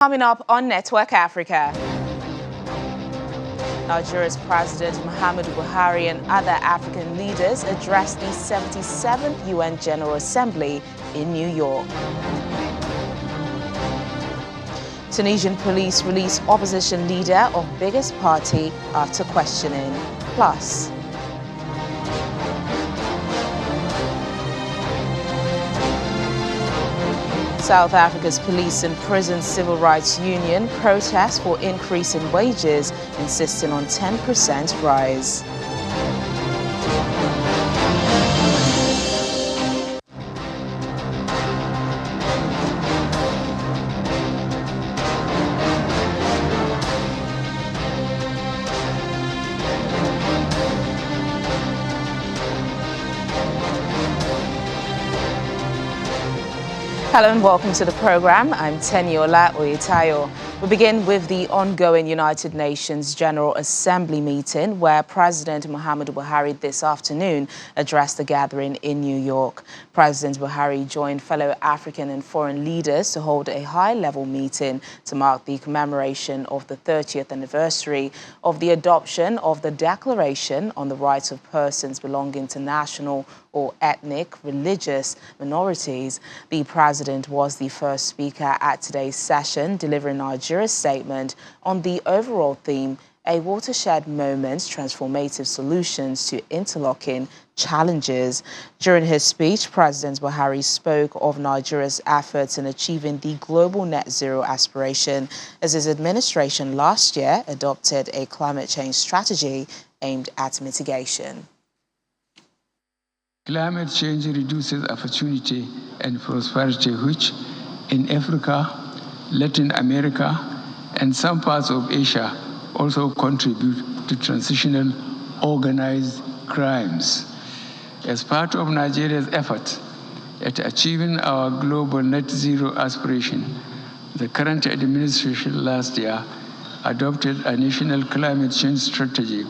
Coming up on Network Africa, Nigeria's President Muhammadu Buhari and other African leaders addressed the 77th UN General Assembly in New York. Tunisian police release opposition leader of biggest party after questioning. Plus, South Africa's police and prison civil rights union protests for increase in wages, insisting on 10% rise. Hello and welcome to the program. I'm Teniola Oyetayo. We begin with the ongoing United Nations General Assembly meeting, where President Muhammadu Buhari this afternoon addressed the gathering in New York. President Buhari joined fellow African and foreign leaders to hold a high-level meeting to mark the commemoration of the 30th anniversary of the adoption of the Declaration on the Rights of Persons Belonging to National or ethnic, religious minorities. The president was the first speaker at today's session, delivering Nigeria's statement on the overall theme, a watershed moment, transformative solutions to interlocking challenges. During his speech, President Buhari spoke of Nigeria's efforts in achieving the global net zero aspiration, as his administration last year adopted a climate change strategy aimed at mitigation. Climate change reduces opportunity and prosperity, which in Africa, Latin America, and some parts of Asia also contribute to transitional organized crimes. As part of Nigeria's effort at achieving our global net zero aspiration, the current administration last year adopted a national climate change strategy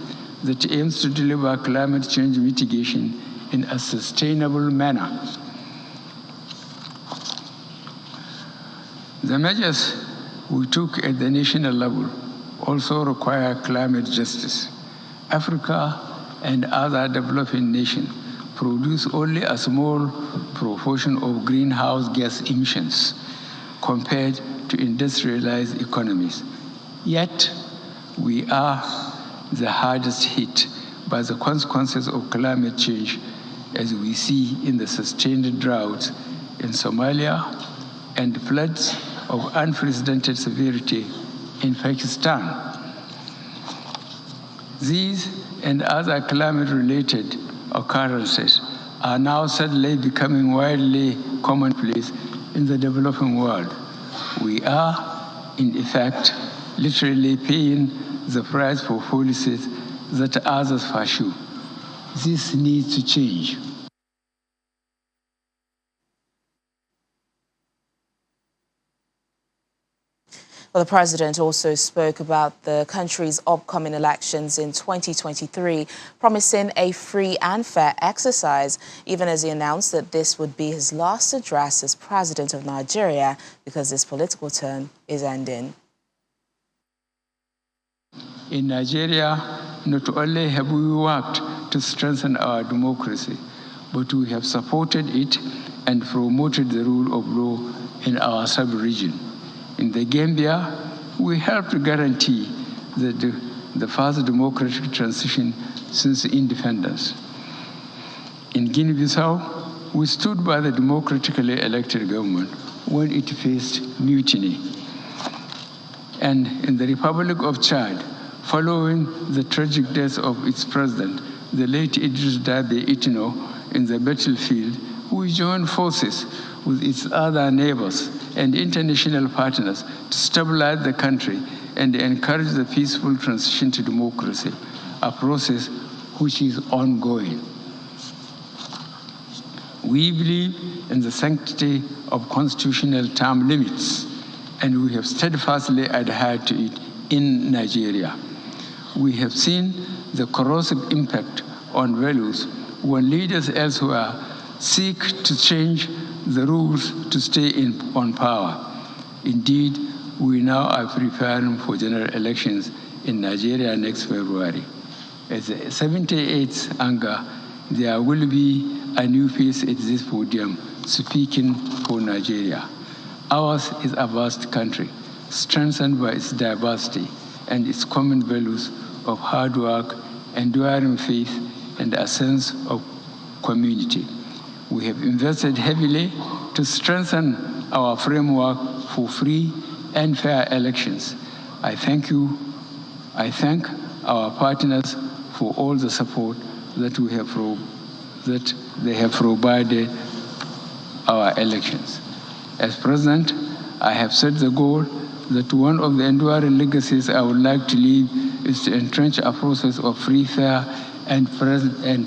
that aims to deliver climate change mitigation in a sustainable manner. The measures we took at the national level also require climate justice. Africa and other developing nations produce only a small proportion of greenhouse gas emissions compared to industrialized economies. Yet, we are the hardest hit by the consequences of climate change, as we see in the sustained drought in Somalia and floods of unprecedented severity in Pakistan. These and other climate-related occurrences are now suddenly becoming widely commonplace in the developing world. We are, in effect, literally paying the price for policies that others pursue. This needs to change. Well, the president also spoke about the country's upcoming elections in 2023, promising a free and fair exercise, even as he announced that this would be his last address as president of Nigeria because his political term is ending. In Nigeria, not only have we worked to strengthen our democracy, but we have supported it and promoted the rule of law in our sub-region. In the Gambia, we helped to guarantee the first democratic transition since independence. In Guinea-Bissau, we stood by the democratically elected government when it faced mutiny. And in the Republic of Chad, following the tragic death of its president, the late Idris Deby Itno, in the battlefield, we joined forces with its other neighbors and international partners to stabilize the country and encourage the peaceful transition to democracy, a process which is ongoing. We believe in the sanctity of constitutional term limits, and we have steadfastly adhered to it in Nigeria. We have seen the corrosive impact on values when leaders elsewhere seek to change the rules to stay on power. Indeed, we now are preparing for general elections in Nigeria next February. As the 78th Anga, there will be a new face at this podium speaking for Nigeria. Ours is a vast country, strengthened by its diversity and its common values of hard work, enduring faith, and a sense of community. We have invested heavily to strengthen our framework for free and fair elections. I thank our partners for all the support that they have provided our elections. As President, I have set the goal that one of the enduring legacies I would like to leave is to entrench a process of free, fair, and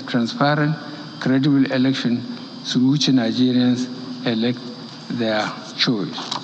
transparent, credible election through which Nigerians elect their choice.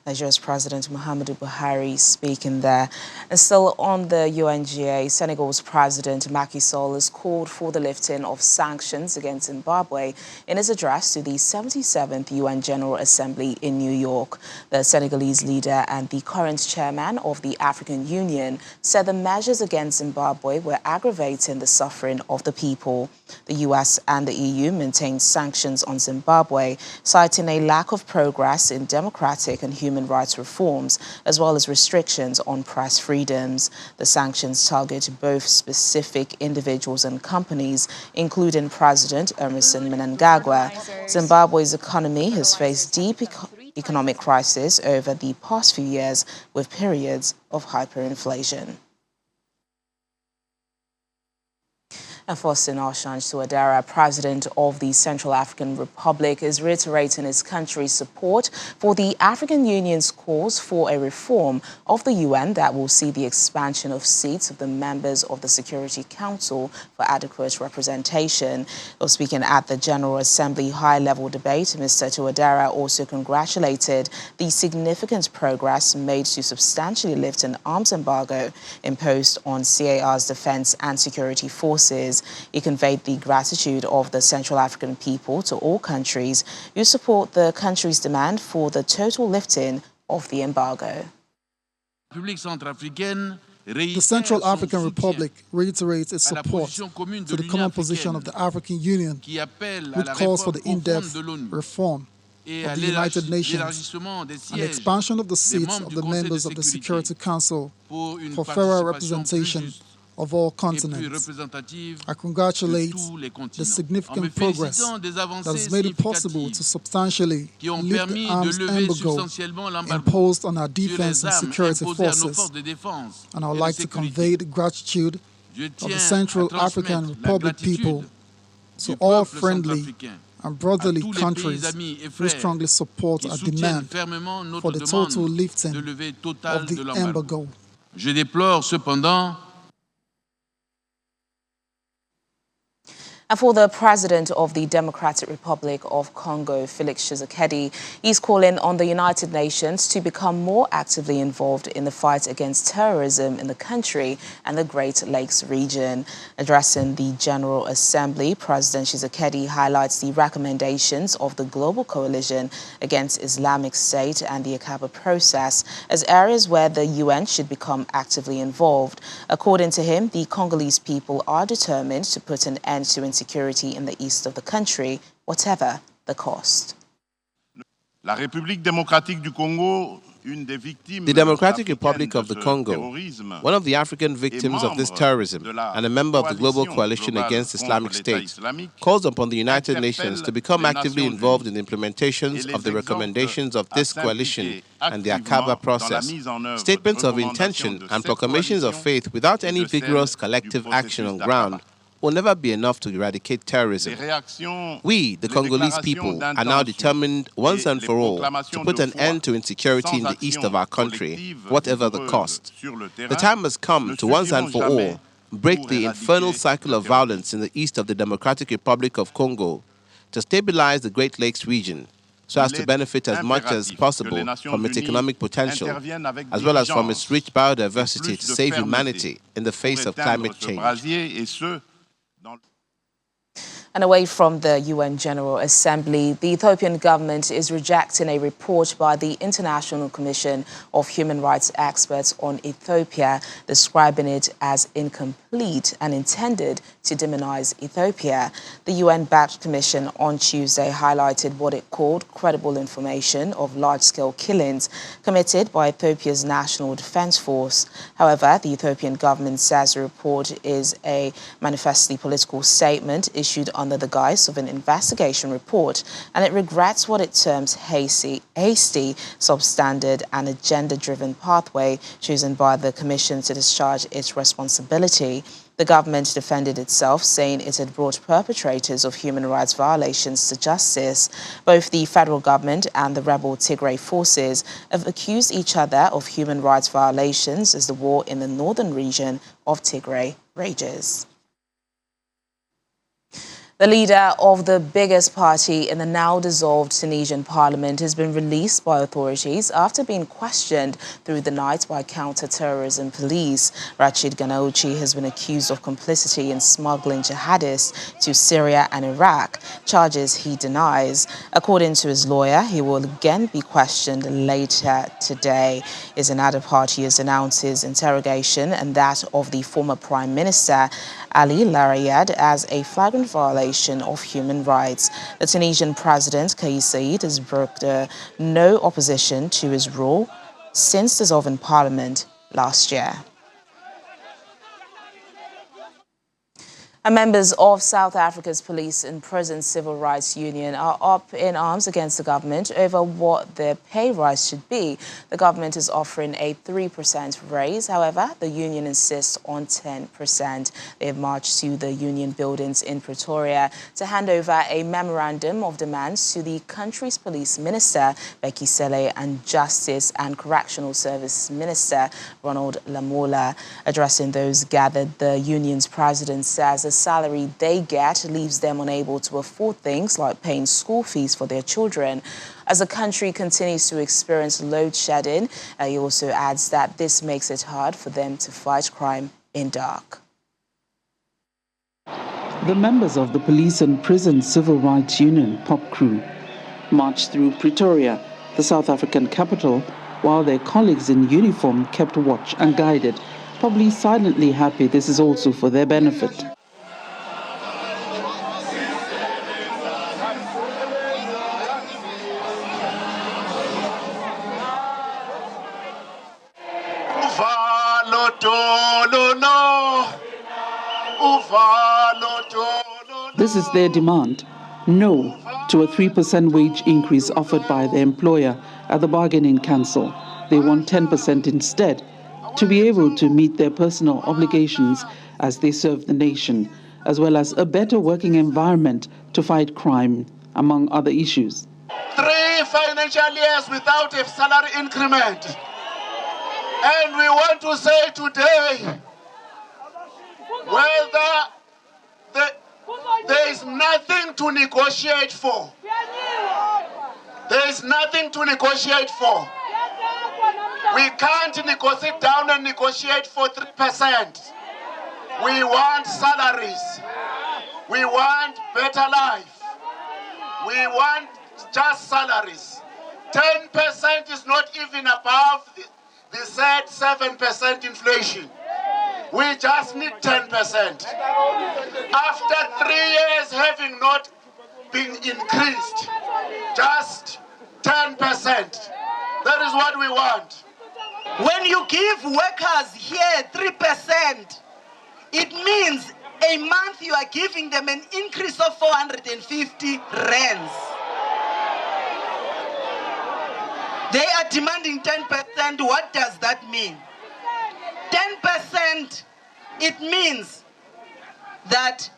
Nigeria's President Muhammadu Buhari speaking there. And still on the UNGA, Senegal's President Macky Sall has called for the lifting of sanctions against Zimbabwe in his address to the 77th UN General Assembly in New York. The Senegalese leader and the current chairman of the African Union said the measures against Zimbabwe were aggravating the suffering of the people. The US and the EU maintained sanctions on Zimbabwe, citing a lack of progress in democratic and human rights reforms, as well as restrictions on press freedoms. The sanctions target both specific individuals and companies, including President Emerson Mnangagwa. Zimbabwe's economy has faced deep economic crisis over the past few years, with periods of hyperinflation. And Faustin Archange Touadera, President of the Central African Republic, is reiterating his country's support for the African Union's calls for a reform of the UN that will see the expansion of seats of the members of the Security Council for adequate representation. While speaking at the General Assembly high-level debate, Mr. Touadera also congratulated the significant progress made to substantially lift an arms embargo imposed on CAR's defense and security forces. He conveyed the gratitude of the Central African people to all countries who support the country's demand for the total lifting of the embargo. The Central African Republic reiterates its support to the common position of the African Union, which calls for the in-depth reform of the United Nations and the expansion of the seats of the members of the Security Council for fairer representation of all continents. I congratulate the significant progress that has made it possible to substantially lift the arms embargo imposed on our defense and security forces. And I would like to convey the gratitude of the Central African Republic people to all friendly and brotherly countries who strongly support our demand for the total lifting of the embargo. Je déplore cependant. And for the President of the Democratic Republic of Congo, Felix Tshisekedi, he's calling on the United Nations to become more actively involved in the fight against terrorism in the country and the Great Lakes region. Addressing the General Assembly, President Tshisekedi highlights the recommendations of the Global Coalition Against Islamic State and the Akaba process as areas where the UN should become actively involved. According to him, the Congolese people are determined to put an end to insecurity in the east of the country, whatever the cost. La République démocratique du Congo, une des victimes the Democratic Republic of the Congo, one of the African victims of this terrorism and a member of the Global Coalition Against Islamic State, calls upon the United Nations to become actively involved in the implementations of the recommendations of this coalition and the Akaba process. Statements of intention and proclamations of faith without any vigorous collective action on ground will never be enough to eradicate terrorism. We, the Congolese people, are now determined once and for all to put an end to insecurity in the east of our country, whatever the cost. The time has come to once and for all break the infernal cycle of violence in the east of the Democratic Republic of Congo, to stabilize the Great Lakes region, so as to benefit as much as possible from its economic potential, as well as from its rich biodiversity to save humanity in the face of climate change. And away from the UN General Assembly, the Ethiopian government is rejecting a report by the International Commission of Human Rights Experts on Ethiopia, describing it as incomplete and intended to demonize Ethiopia. The UN-backed commission on Tuesday highlighted what it called credible information of large-scale killings committed by Ethiopia's National Defense Force. However, the Ethiopian government says the report is a manifestly political statement issued under the guise of an investigation report, and it regrets what it terms hasty, substandard and agenda-driven pathway chosen by the Commission to discharge its responsibility. The government defended itself, saying it had brought perpetrators of human rights violations to justice. Both the federal government and the rebel Tigray forces have accused each other of human rights violations as the war in the northern region of Tigray rages. The leader of the biggest party in the now-dissolved Tunisian parliament has been released by authorities after being questioned through the night by counter-terrorism police. Rachid Ghannouchi has been accused of complicity in smuggling jihadists to Syria and Iraq, charges he denies. According to his lawyer, he will again be questioned later today. His another party has announced his interrogation and that of the former Prime Minister Ali Larayad as a flagrant violation of human rights. The Tunisian president, Kais Saied, has brokered no opposition to his rule since dissolving parliament last year. And members of South Africa's police and prison civil rights union are up in arms against the government over what their pay rise should be. The government is offering a 3% raise. However, the union insists on 10%. They have marched to the union buildings in Pretoria to hand over a memorandum of demands to the country's police minister, Becky Cele, and Justice and Correctional Service Minister, Ronald Lamola. Addressing those gathered, the union's president says the salary they get leaves them unable to afford things like paying school fees for their children. As the country continues to experience load shedding, he also adds that this makes it hard for them to fight crime in dark. The members of the Police and Prison Civil Rights Union, POP Crew, marched through Pretoria, the South African capital, while their colleagues in uniform kept watch and guided, probably silently happy this is also for their benefit. This is their demand: no to a 3% wage increase offered by their employer at the bargaining council. They want 10% instead, to be able to meet their personal obligations as they serve the nation, as well as a better working environment to fight crime, among other issues. 3 financial years without a salary increment. And we want to say today, whether there is nothing to negotiate for. There is nothing to negotiate for. We can't negotiate down and negotiate for 3%. We want salaries. We want better life. We want just salaries. 10% is not even above the said 7% inflation. We just need 10%. After 3 years having not been increased, just 10%. That is what we want. When you give workers here 3%, it means a month you are giving them an increase of 450 rands. They are demanding 10%. What does that mean? 10%, it means that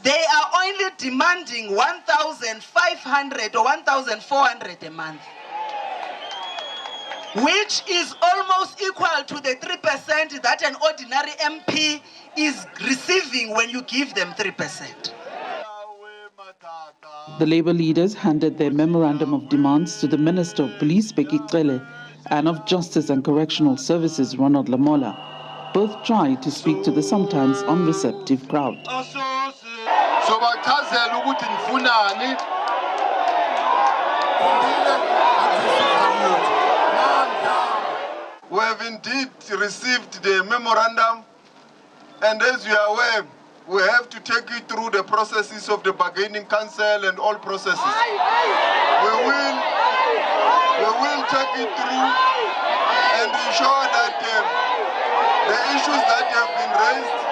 they are only demanding 1,500 or 1,400 a month, which is almost equal to the 3% that an ordinary MP is receiving when you give them 3%. The Labour leaders handed their memorandum of demands to the Minister of Police, Becky Cele, and of Justice and Correctional Services, Ronald Lamola. Both tried to speak to the sometimes unreceptive crowd. sobachazela ukuthi nifunani. We have indeed received the memorandum, and as you are aware, we have to take it through the processes of the bargaining council and all processes. We will take it through and ensure that the issues that have been raised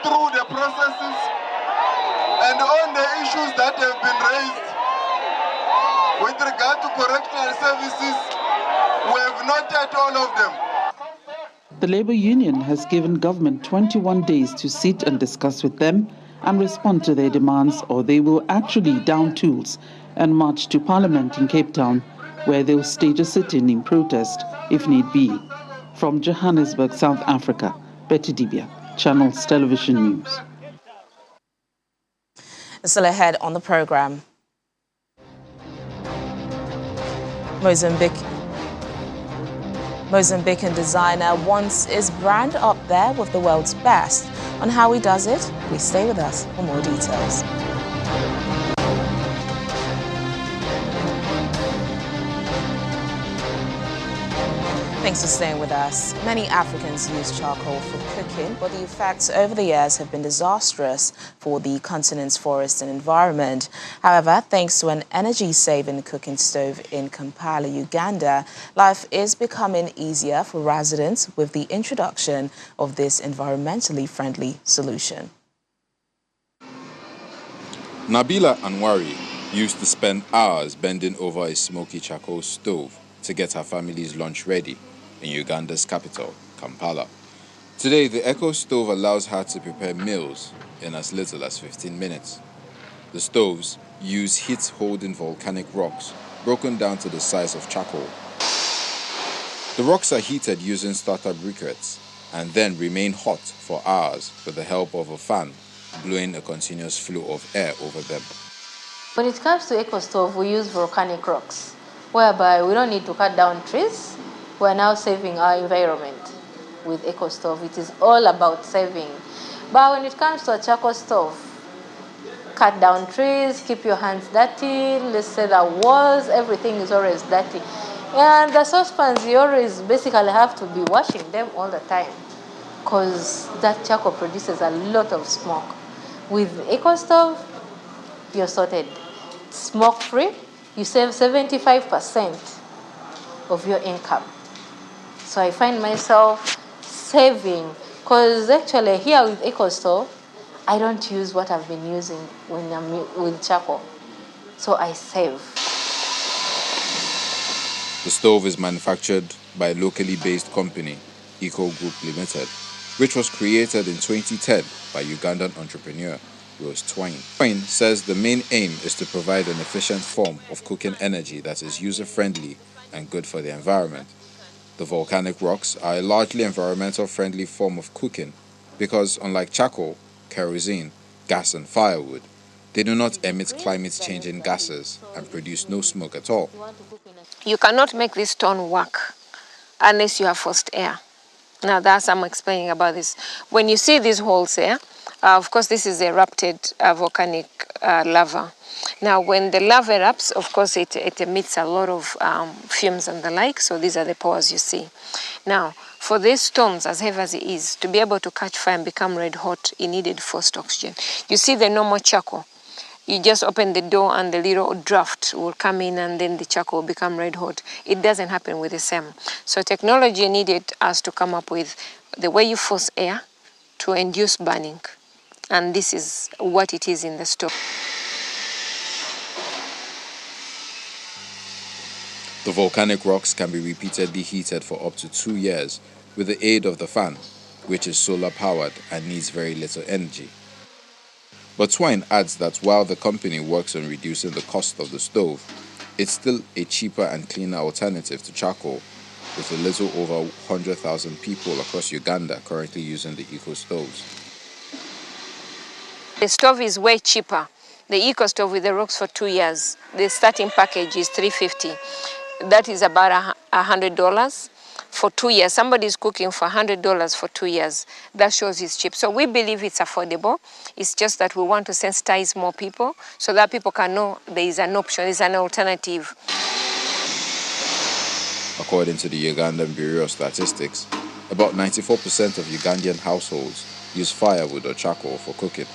through the processes, and on the issues that have been raised with regard to correctional services, we have noted all of them. The Labour Union has given government 21 days to sit and discuss with them and respond to their demands, or they will actually down tools and march to Parliament in Cape Town, where they will stage a sit-in in protest if need be. From Johannesburg, South Africa, Betty Dibia, Channels Television News. Still ahead on the program. Mozambican designer wants his brand up there with the world's best. On how he does it, please stay with us for more details. Thanks for staying with us. Many Africans use charcoal for cooking, but the effects over the years have been disastrous for the continent's forest and environment. However, thanks to an energy-saving cooking stove in Kampala, Uganda, life is becoming easier for residents with the introduction of this environmentally friendly solution. Nabila Anwari used to spend hours bending over a smoky charcoal stove to get her family's lunch ready in Uganda's capital, Kampala. Today, the Eco stove allows her to prepare meals in as little as 15 minutes. The stoves use heat-holding volcanic rocks broken down to the size of charcoal. The rocks are heated using starter briquettes and then remain hot for hours with the help of a fan blowing a continuous flow of air over them. When it comes to Eco stove, we use volcanic rocks, whereby we don't need to cut down trees. We're now saving our environment with Eco stove. It is all about saving. But when it comes to a charcoal stove, cut down trees, keep your hands dirty, let's say the walls, everything is always dirty. And the saucepans, you always basically have to be washing them all the time because that charcoal produces a lot of smoke. With Eco stove, you're sorted. Smoke-free, you save 75% of your income. So I find myself saving, because actually here with Eco stove, I don't use what I've been using when I'm with charcoal. So I save. The stove is manufactured by a locally based company, Eco Group Limited, which was created in 2010 by Ugandan entrepreneur Rose Twine. Twine says the main aim is to provide an efficient form of cooking energy that is user-friendly and good for the environment. The volcanic rocks are a largely environmental-friendly form of cooking because, unlike charcoal, kerosene, gas and firewood, they do not emit climate-changing gases and produce no smoke at all. You cannot make this stone work unless you have forced air. Now that's I'm explaining about this. When you see these holes here, of course this is erupted volcanic lava. Now when the lava erupts, of course it emits a lot of fumes and the like, so these are the pores you see. Now for these stones, as heavy as it is, to be able to catch fire and become red hot, it needed forced oxygen. You see the normal charcoal, you just open the door and the little draft will come in and then the charcoal will become red hot. It doesn't happen with the same. So technology needed us to come up with the way you force air to induce burning. And this is what it is in the stove. The volcanic rocks can be repeatedly heated for up to 2 years with the aid of the fan, which is solar powered and needs very little energy. But Twine adds that while the company works on reducing the cost of the stove, it's still a cheaper and cleaner alternative to charcoal, with a little over 100,000 people across Uganda currently using the eco stoves. The stove is way cheaper. The Eco stove with the rocks for 2 years. The starting package is $350. That is about $100 for 2 years. Somebody is cooking for $100 for 2 years. That shows it's cheap. So we believe it's affordable. It's just that we want to sensitize more people so that people can know there is an option, there is an alternative. According to the Ugandan Bureau of Statistics, about 94% of Ugandan households use firewood or charcoal for cooking.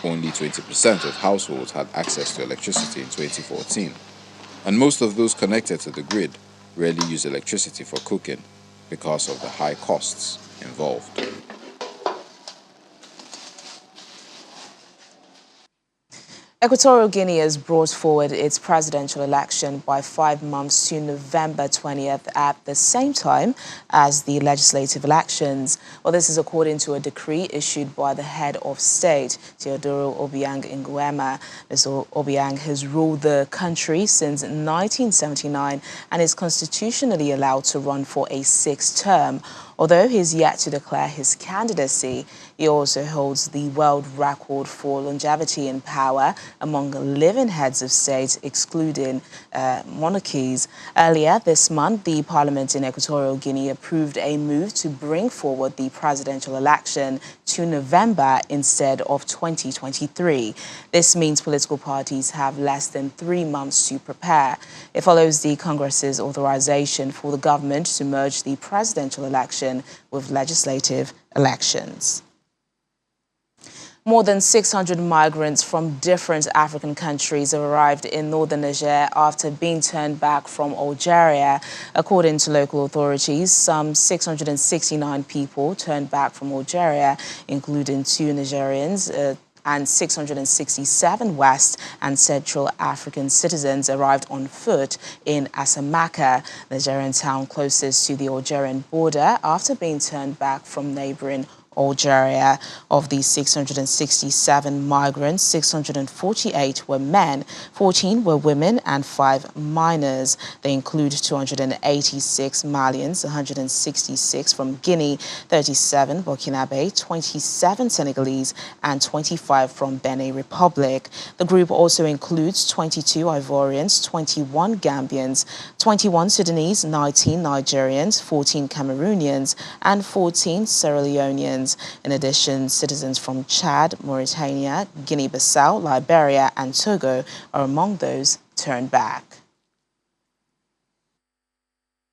Only 20% of households had access to electricity in 2014, and most of those connected to the grid rarely use electricity for cooking because of the high costs involved. Equatorial Guinea has brought forward its presidential election by 5 months to November 20th at the same time as the legislative elections. Well, this is according to a decree issued by the head of state, Teodoro Obiang Nguema. Mr. Obiang has ruled the country since 1979 and is constitutionally allowed to run for a 6th term. Although he is yet to declare his candidacy, he also holds the world record for longevity in power among living heads of state, excluding monarchies. Earlier this month, the parliament in Equatorial Guinea approved a move to bring forward the presidential election to November instead of 2023. This means political parties have less than 3 months to prepare. It follows the Congress's authorization for the government to merge the presidential election with legislative elections. More than 600 migrants from different African countries have arrived in northern Niger after being turned back from Algeria. According to local authorities, some 669 people turned back from Algeria, including 2 Nigerians, and 667 West and Central African citizens arrived on foot in Asamaka, the Nigerian town closest to the Algerian border, after being turned back from neighboring Algeria. Of these 667 migrants, 648 were men, 14 were women, and 5 minors. They include 286 Malians, 166 from Guinea, 37 Burkinabe, 27 Senegalese, and 25 from Benin Republic. The group also includes 22 Ivorians, 21 Gambians, 21 Sudanese, 19 Nigerians, 14 Cameroonians, and 14 Sierra Leoneans. In addition, citizens from Chad, Mauritania, Guinea-Bissau, Liberia, and Togo are among those turned back.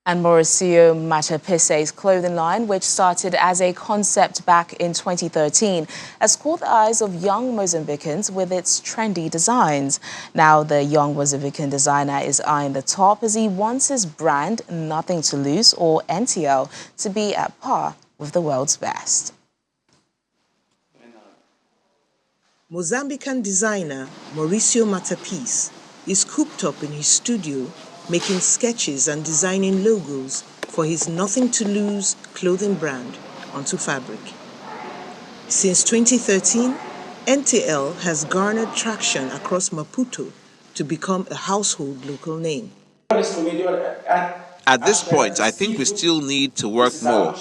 And Mauricio Matapisse's clothing line, which started as a concept back in 2013, has caught the eyes of young Mozambicans with its trendy designs. Now the young Mozambican designer is eyeing the top as he wants his brand, Nothing to Lose, or NTL, to be at par with the world's best. Mozambican designer Mauricio Matapis is cooped up in his studio making sketches and designing logos for his Nothing to Lose clothing brand onto fabric. Since 2013, NTL has garnered traction across Maputo to become a household local name. At this point, I think we still need to work more.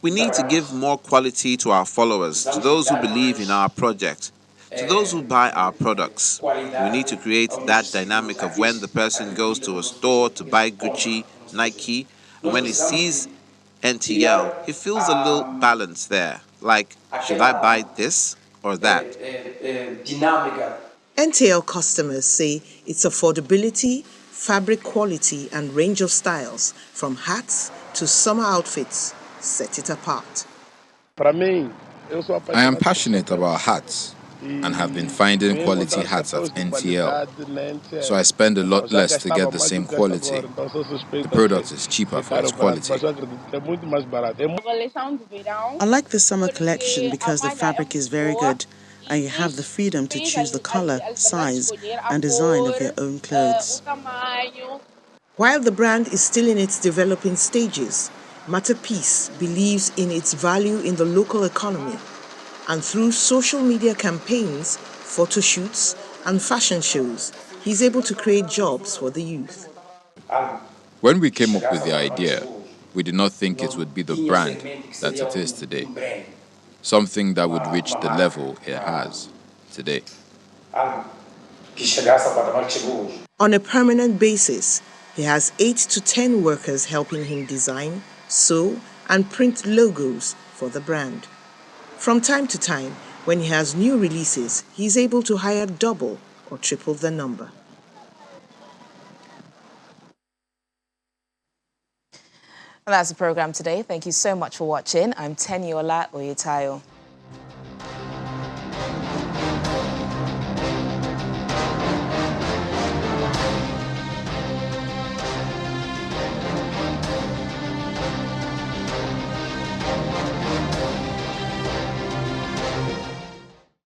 We need to give more quality to our followers, to those who believe in our project, to those who buy our products. We need to create that dynamic of when the person goes to a store to buy Gucci, Nike, and when he sees NTL, he feels a little balance there. Like, should I buy this or that? NTL customers say its affordability, fabric quality, and range of styles, from hats to summer outfits, set it apart. I am passionate about hats and have been finding quality hats at NTL, so I spend a lot less to get the same quality. The product is cheaper for its quality. I like the summer collection because the fabric is very good and you have the freedom to choose the color, size, and design of your own clothes. While the brand is still in its developing stages, Matapis believes in its value in the local economy, and through social media campaigns, photo shoots, and fashion shows, he's able to create jobs for the youth. When we came up with the idea, we did not think it would be the brand that it is today. something that would reach the level it has today. On a permanent basis, he has 8 to 10 workers helping him design, sew, and print logos for the brand. From time to time, when he has new releases, he is able to hire double or triple the number. And that's the program today. Thank you so much for watching. I'm Teniola Oyetayo.